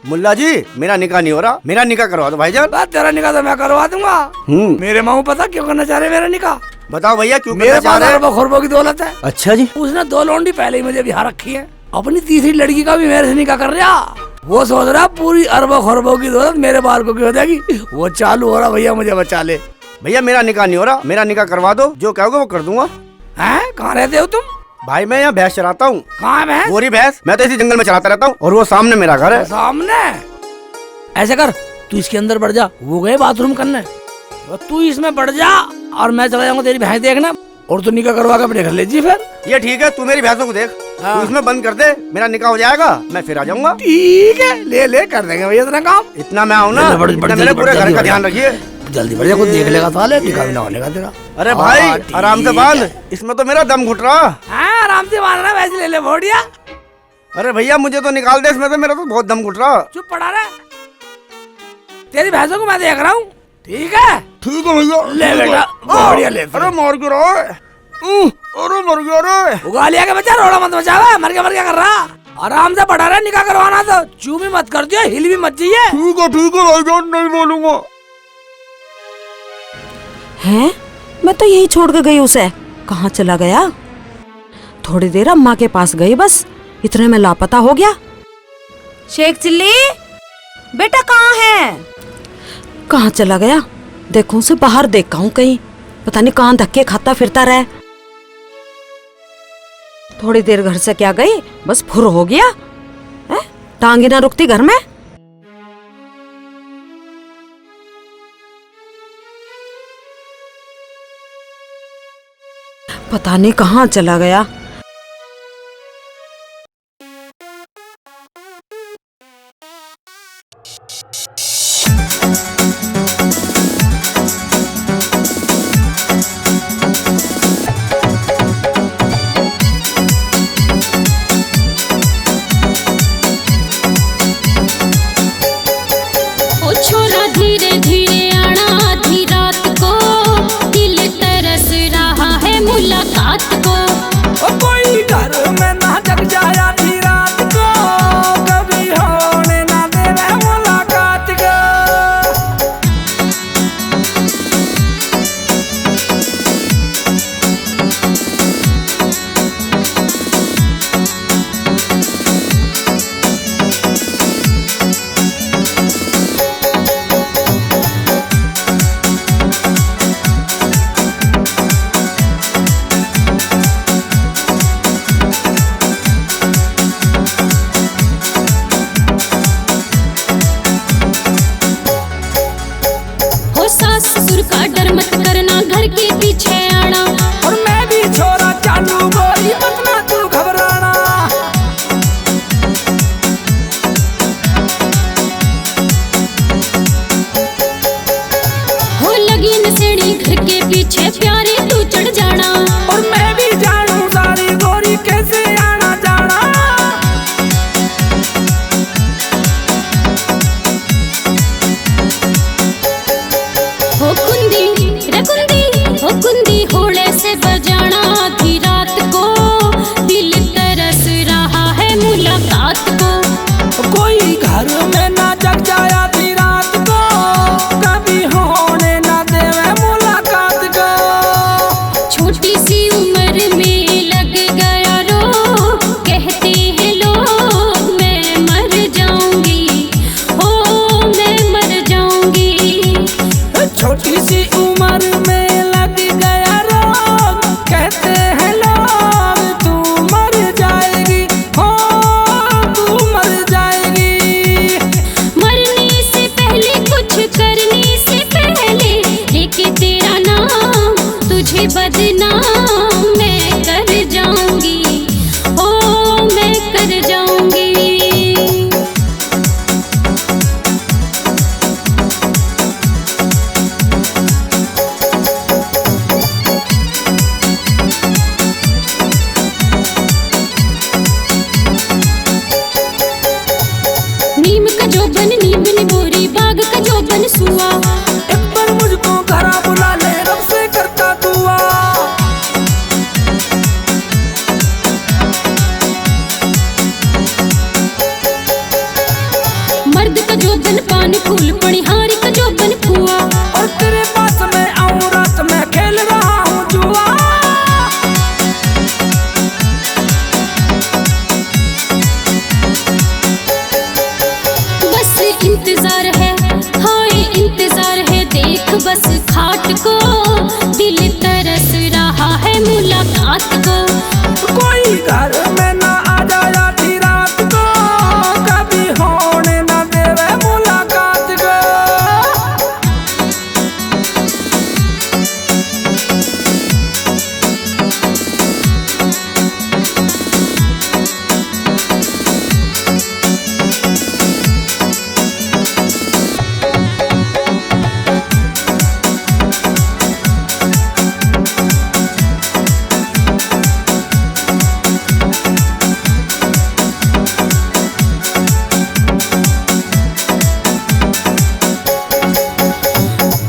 मुल्ला जी मेरा निकाह नहीं हो रहा, मेरा निकाह करवा दो भाईजान। बात तेरा निकाह तो मैं करवा दूंगा। मेरे मामू पता क्यों करना चाह रहे मेरा निकाह? बताओ भैया क्यों? मेरे पास अरबों खरबों की दौलत है। अच्छा जी। उसने 2 लौंडी पहले ही मुझे बिहार रखी है, अपनी तीसरी लड़की का भी मेरे से निकाह कर रहा। वो सोच रहा पूरी अरबों खरबों की दौलत मेरे बाल को हो जाएगी। वो चालू हो रहा, भैया मुझे बचा ले। भैया मेरा निकाह नहीं हो रहा, मेरा निकाह करवा दो, जो कहोगे वो कर दूंगा। हैं? कहाँ रहते हो तुम? भाई मैं यहाँ भैंस चराता हूँ। कहाँ भैंस? गोरी भैंस, मैं तो इसी जंगल में चराता रहता हूँ, और वो सामने मेरा घर है। सामने? ऐसे कर, तू इसके अंदर बढ़ जा, वो गए बाथरूम करने, तू इसमें बढ़ जा और मैं चला जाऊंगा तेरी भैंस देखना, और तू निकाह करवा कर अपने घर ले जी। फिर ये ठीक है, तू मेरी भैंसों को देख। तू इसमें बंद कर दे, मेरा निकाह हो जाएगा, मैं फिर आ जाऊंगा। ठीक है, ले ले कर देंगे भैया इतना काम। इतना मैं आऊँ ना, मेरे पूरे घर का ध्यान रखिए। जल्दी बढ़ जा, कुछ देख लेगा साले, निकाह भी ना होने का तेरा। अरे भाई आराम से बांध, इसमें तो मेरा दम घुट रहा। हाँ आराम से बांधना, वैसे ले ले बोडिया। अरे भैया मुझे तो निकाल दे, इसमें तो मेरा तो बहुत दम घुट रहा। चुप पड़ा रहा, तेरी भैंसों को मैं देख रहा हूँ। ठीक है? ठीक है भैया। ले बेटा बोडिया ले। अरे मार क्यों रहा है? अरे मर गया रे। उगा लिया के बच्चा, रोड़ा मत मचावा, मर गया कर रहा। आराम से पड़ा रहा, निकाह करवाना तो चूमी मत कर दियो, हिल भी मत चाहिए। ठीक है भाईजान, नहीं बोलूंगा। हैं? मैं तो यही छोड़ के गई उसे, कहाँ चला गया? थोड़ी देर अम्मा के पास गई, बस इतने में लापता हो गया। शेख चिल्ली बेटा कहाँ है? कहाँ चला गया? देखो उसे बाहर देखा हूँ कहीं, पता नहीं कहाँ धक्के खाता फिरता रहे। थोड़ी देर घर से क्या गई, बस फुर हो गया है? टांगी ना रुकती घर में। पता नहीं कहाँ चला गया। छोरा धीरे धीरे आना, आधी रात को दिल तरस रहा है मुलाकात को। भी बदनाम मैं कर जाऊंगी, ओ मैं कर जाऊंगी। नीम का जोबन नीम निबोरी, बाग का जोबन सुआ। एक बार मुझको घरा बुला ले, रब से करता दुआ। मर्द का जोबन पान फूल, पनिहारी का जोबन फुआ। और तेरे पास मैं आऊं रात में खेल रहा हूँ जुआ। बस इंतजार है, हाय इंतजार है, देख बस खाट को, दिल तरस रहा है मुलाकात को। कोई घर में ना आ जाए आधी रात को, कभी होने ना देवे मुलाकात को।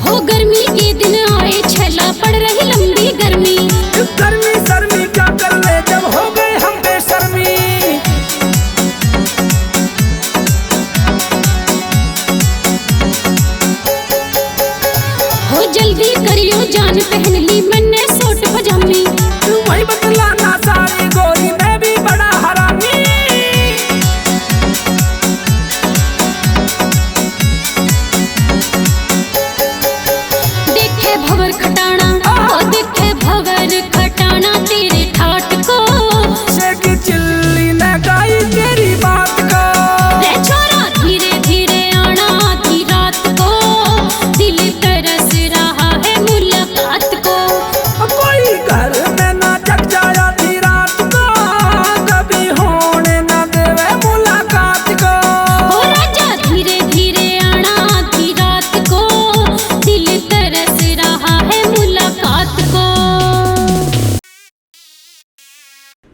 हो गर्मी के दिन आए, छला पड़ रही लंबी गर्मी। गर्मी सर्मी क्या कर ले जब हो गए हम बेशर्मी। हो जल्दी करियो जान, पहन ली मैंने सूट पजामी। तू वही बतलाना सारी गोरी, मैं भी बड़ा हरामी। देखे भवर खटाना, ओ देखे भवर खटाना, तेरे ठाट को। शेख चिल्ली ने गाई तेरी बात को। रे छोरा धीरे धीरे आना आधी रात को, दिल तरस रहा है मुलाकात को। कोई घर में ना जग जाए आधी रात को, कभी होने ना देवे मुलाकात को। हो राजा धीरे धीरे आना आधी रात को, दिल तरस रहा है मुलाकात को।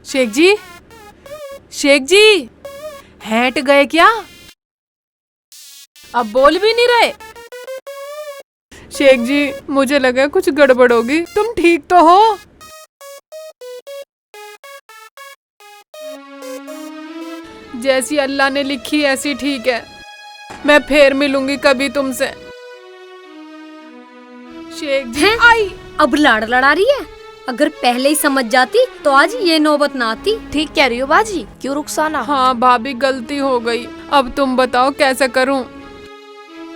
शेख जी, शेख जी, हट गए क्या? अब बोल भी नहीं रहे। शेख जी, मुझे लगा कुछ गड़बड़ होगी। तुम ठीक तो हो? जैसी अल्लाह ने लिखी ऐसी ठीक है। मैं फिर मिलूंगी कभी तुमसे। शेख जी, हैं? आई। अब लाड़ लड़ा रही है। अगर पहले ही समझ जाती तो आज ये नौबत ना आती। ठीक कह रही हो बाजी, क्यों रुखसाना? हाँ भाभी, गलती हो गई। अब तुम बताओ कैसे करूं?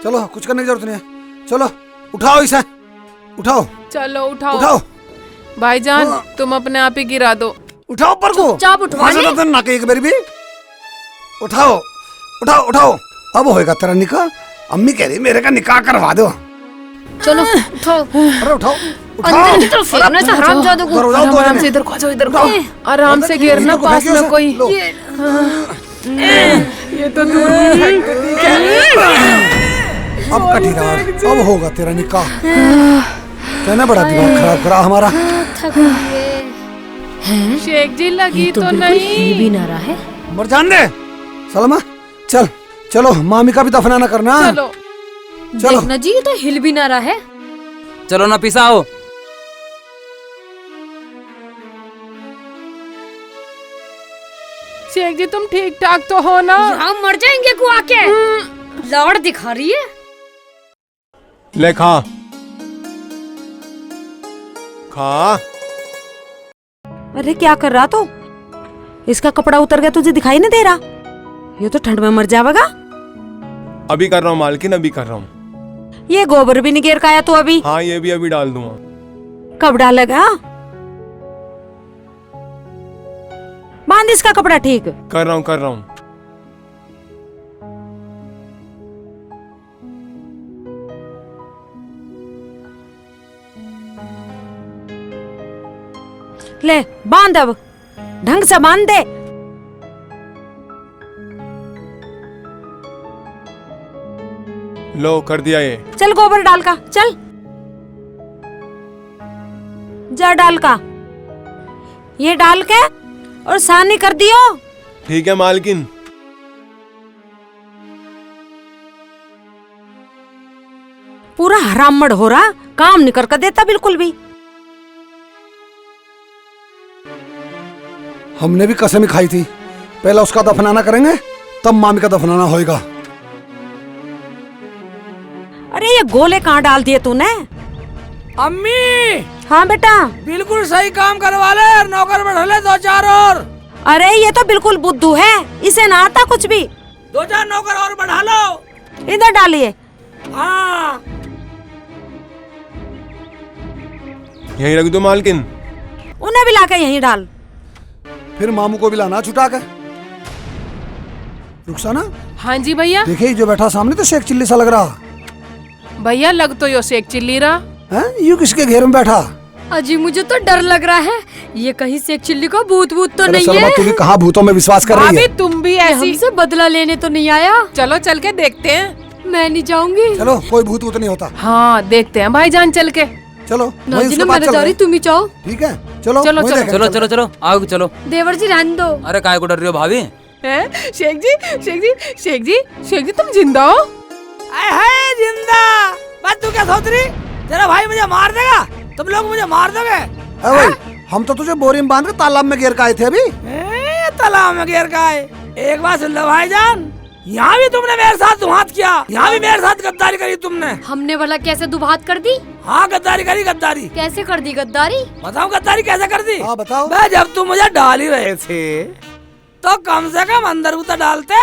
चलो, कुछ करने की जरूरत नहीं है। चलो उठाओ इसे, उठाओ चलो उठाओ। उठाओ भाईजान, हाँ। तुम अपने आप ही गिरा दो। उठाओ ऊपर को। चुपचाप उठवा ले। तो ना एक बार भी उठाओ उठाओ उठाओ। अब होएगा तेरा निकाह। अम्मी कह रही मेरे का निकाह करवा दो। चलो उठाओ। अरे उठाओ अंदर की तरफ फेंकना से हरामजादों को। आराम से इधर खो, इधर खो। आराम से गिरना, पास में कोई। ये तो दूर अब कटी रहा, अब होगा तेरा निकाह। कहना बड़ा दिमाग खराब करा हमारा। शेख जी, लगी तो बिल्कुल नहीं। हिल भी ना रहा है। मर जान दे सलमा। चल चलो, मामी का भी दफना ना करना। चलो चलो देखना जी, ये तो हिल भी ना रहा है। चलो ना पिसाओ। शेख जी, तुम ठीक ठाक तो हो ना? यहाँ मर जाएंगे को आके। लाड़ दिखा रही है। ले खा खा। अरे क्या कर रहा तो? इसका कपड़ा उतर गया, तुझे दिखाई नहीं दे रहा? ये तो ठंड में मर जाएगा। अभी कर रहा हूँ मालकिन, अभी कर रहा हूँ। ये गोबर भी नहीं गिर खाया तू अभी? हाँ, ये भी अभी डाल दूंगा। कब डालेगा? बांध इसका कपड़ा ठीक। कर रहा हूँ कर रहा हूँ। ले बांध, अब ढंग से बांध दे। लो कर दिया ये। चल गोबर डाल का, चल जा डाल का, ये डाल के और सानी कर दियो। ठीक है मालकिन। पूरा हरामड़ हो रहा, काम नहीं कर देता बिल्कुल भी। हमने भी कसम खाई थी, पहला उसका दफनाना करेंगे तब मामी का दफनाना होएगा। अरे ये गोले कहाँ डाल दिए तूने? अम्मी। हाँ बेटा। बिल्कुल सही काम करवा ले, नौकर बैठा ले 2-4 और। अरे ये तो बिल्कुल बुद्धू है, इसे ना आता कुछ भी। 2-4 नौकर और बढ़ा लो। इधर डालिए। हाँ यहीं रख दो मालकिन। उन्हें भी लाके यहीं डाल। फिर मामू को भी लाना छुटा कर। रुखसाना। हाँ जी भैया। देखिए जो बैठा सामने तो शेख चिल्ली सा लग रहा। भैया लग तो यो शेख चिल्ली रहा है। यू किसके घेर में बैठा? अजी मुझे तो डर लग रहा है, ये कहीं शेख चिल्ली का भूत तो नहीं है। तू भी कहाँ भूतों में विश्वास कर रही है? तुम भी ऐसी हमसे बदला लेने तो नहीं आया? चलो चल के देखते हैं। मैं नहीं जाऊंगी। चलो कोई भूत नहीं होता। हाँ देखते हैं भाईजान, चल के। चलो ना जी ना, मैं जा रही, तुम ही जाओ। ठीक है चलो चलो चलो चलो चलो चलो आओ चलो। देवर जी रहने दो। अरे काय को डर रही हो भाभी? शेख जी शेख जी शेख जी शेख जी तुम जिंदा हो? है जिंदा। बस तू क्या सोच रही, तेरा भाई मुझे मार देगा, तुम लोग मुझे मार दोगे? हम तो तुझे बोरी में बांध के तालाब में घेर के आए थे अभी। तालाब में घेर के आए? एक बात सुन लो भाईजान, यहाँ भी तुमने मेरे साथ दुहात किया, यहाँ भी मेरे साथ गद्दारी करी तुमने। हमने वाला कैसे दुहात कर दी? हाँ गद्दारी करी, गद्दारी। कैसे कर दी गद्दारी? बताओ गद्दारी कैसे कर दी? हाँ बताओ। जब तुम मुझे डाल ही रहे थे तो कम से कम अंदर उतर डालते।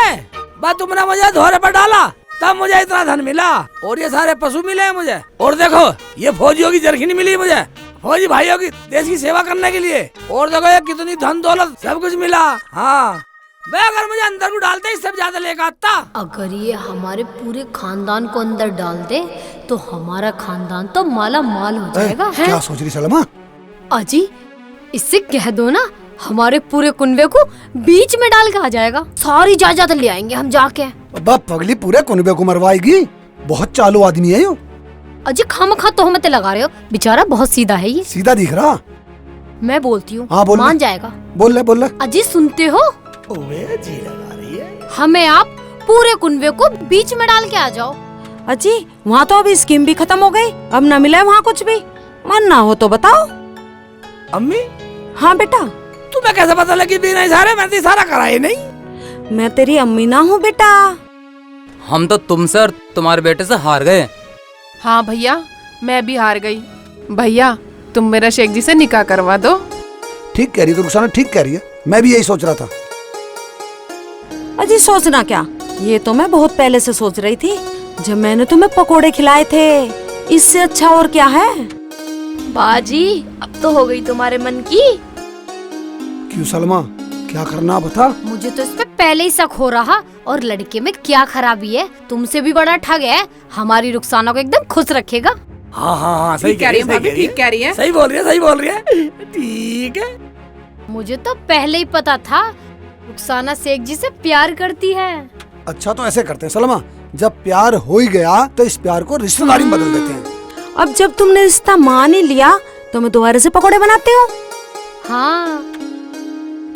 बस तुमने मुझे धोरे पर डाला तब मुझे इतना धन मिला और ये सारे पशु मिले मुझे। और देखो ये फौजियों की जरखी मिली मुझे, फौजी भाइयों की देश की सेवा करने के लिए। और देखो ये कितनी धन दौलत सब कुछ मिला। हाँ मैं अगर मुझे अंदर को डालते इससे ज्यादा लेकर आता। अगर ये हमारे पूरे खानदान को अंदर डाल दे तो हमारा खानदान तो माला माल हो जाएगा। क्या सोच रही सलमा? अजी इससे कह दो ना, हमारे पूरे कुनबे को बीच में डाल के आ जाएगा, सारी जायदाद ले आएंगे हम जाके। बाप पगली पूरे कुनबे को मरवाएगी, बहुत चालू आदमी है यो। अजी खामखा तोहमतें लगा रहे हो, बेचारा बहुत सीधा है ये। सीधा दिख रहा? मैं बोलती हूँ हाँ, मान जाएगा। बोल ले। अजी सुनते हो? जी लगा रही है। हमें आप पूरे कुनबे को बीच में डाल के आ जाओ। अजी वहाँ तो अभी स्कीम भी खत्म हो गई, अब न मिले वहाँ कुछ भी। मन ना हो तो बताओ। अम्मी। हाँ बेटा। तुम्हें कैसे पता लगी बिना इशारे? मैंने तो इशारा करा ही नहीं। मैं तेरी अम्मी ना हूँ बेटा। हम तो तुमसे और तुम्हारे बेटे से हार गए। हाँ भैया मैं भी हार गई। भैया तुम मेरा शेख जी से निकाह करवा दो। ठीक कह रही है रुखसाना, ठीक कह रही है, मैं भी यही सोच रहा था। अजी सोचना क्या, ये तो मैं बहुत पहले से सोच रही थी, जब मैंने तुम्हें पकोड़े खिलाए थे। इससे अच्छा और क्या है? बाजी अब तो हो गई तुम्हारे मन की। क्यों सलमा, क्या करना बता? मुझे तो इस पे पहले ही शक हो रहा, और लड़के में क्या खराबी है, तुमसे भी बड़ा ठग है, हमारी रुखसाना को एकदम खुश रखेगा। हाँ सही कह रही है भाभी, ठीक कह रही है, सही बोल रही है। ठीक है। मुझे तो पहले ही पता था रुखसाना शेख जी से प्यार करती है। अच्छा तो ऐसे करते हैं सलमा, जब प्यार हो ही गया तो इस प्यार को रिश्तेदारी में बदल देते हैं। अब जब तुमने रिश्ता मान ही लिया तो मैं दोबारा से पकोड़े बनाते हो। हाँ।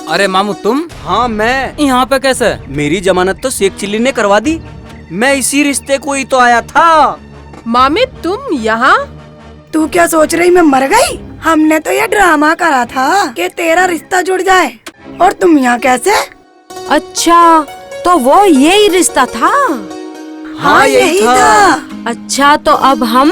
अरे मामू तुम? हाँ मैं। यहाँ पे कैसे? मेरी जमानत तो शेख चिल्ली ने करवा दी, मैं इसी रिश्ते को ही तो आया था। मामी तुम यहाँ? तू क्या सोच रही मैं मर गई? हमने तो ये ड्रामा करा था कि तेरा रिश्ता जुड़ जाए, और तुम यहाँ कैसे? अच्छा तो वो यही रिश्ता था? हाँ यही था। अच्छा तो अब हम